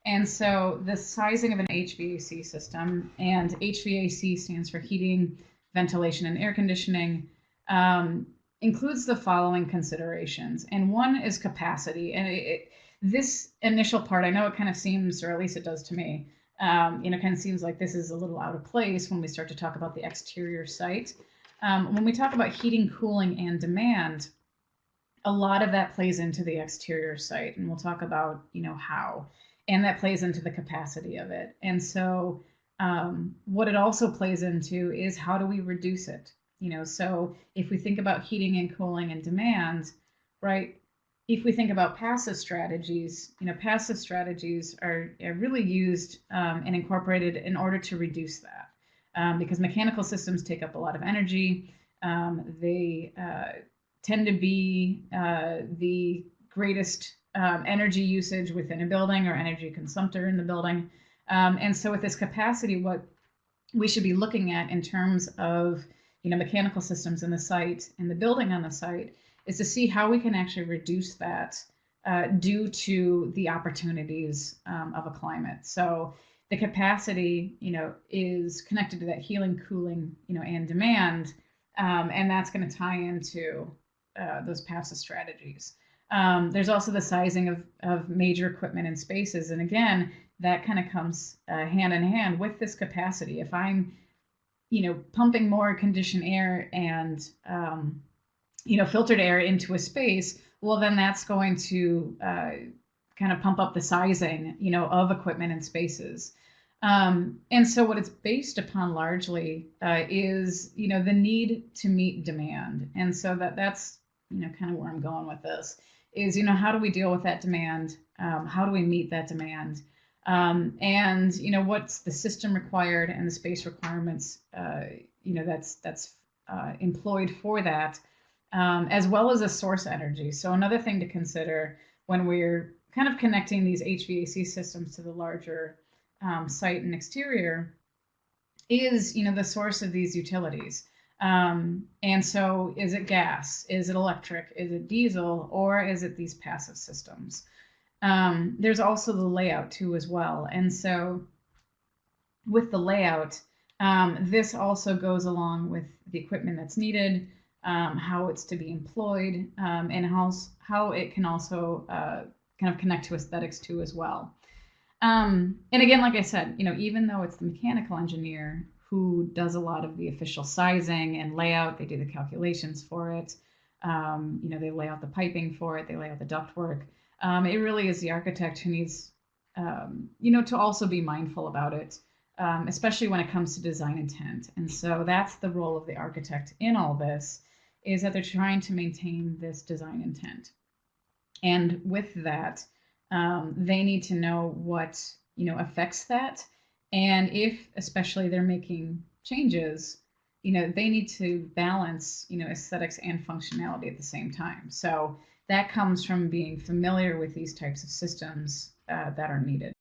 And so the sizing of an HVAC system, and HVAC stands for heating, ventilation, and air conditioning, includes the following considerations. And one is capacity. And this initial part, I know it kind of seems, or at least it does to me, kind of seems like this is a little out of place when we start to talk about the exterior site. When we talk about heating, cooling, and demand, a lot of that plays into the exterior site, and we'll talk about, how, and that plays into the capacity of it. And so what it also plays into is how do we reduce it? So if we think about heating and cooling and demand, right? If we think about passive strategies, passive strategies are really used and incorporated in order to reduce that, because mechanical systems take up a lot of energy. They tend to be the greatest energy usage within a building, or energy consumptor in the building. And so with this capacity, what we should be looking at in terms of mechanical systems in the site and the building on the site is to see how we can actually reduce that due to the opportunities of a climate. So the capacity, is connected to that heating, cooling, and demand, and that's going to tie into those passive strategies. There's also the sizing of major equipment and spaces, and again, that kind of comes hand in hand with this capacity. If I'm, pumping more conditioned air and filtered air into a space, well, then that's going to kind of pump up the sizing, of equipment and spaces. And so what it's based upon largely is, the need to meet demand. And so that's, kind of where I'm going with this is, how do we deal with that demand? How do we meet that demand? And, what's the system required and the space requirements, that's employed for that, as well as the source energy. So another thing to consider when we're kind of connecting these HVAC systems to the larger site and exterior is, the source of these utilities. And so is it gas? Is it electric? Is it diesel? Or is it these passive systems? There's also the layout too as well. And so with the layout, this also goes along with the equipment that's needed, how it's to be employed, and how it can also kind of connect to aesthetics too as well. And again, like I said, even though it's the mechanical engineer who does a lot of the official sizing and layout, they do the calculations for it, they lay out the piping for it, they lay out the ductwork. It really is the architect who needs, to also be mindful about it, especially when it comes to design intent. And so that's the role of the architect in all this, is that they're trying to maintain this design intent. And with that, they need to know what, affects that. And if, especially, they're making changes, they need to balance, aesthetics and functionality at the same time. So that comes from being familiar with these types of systems that are needed.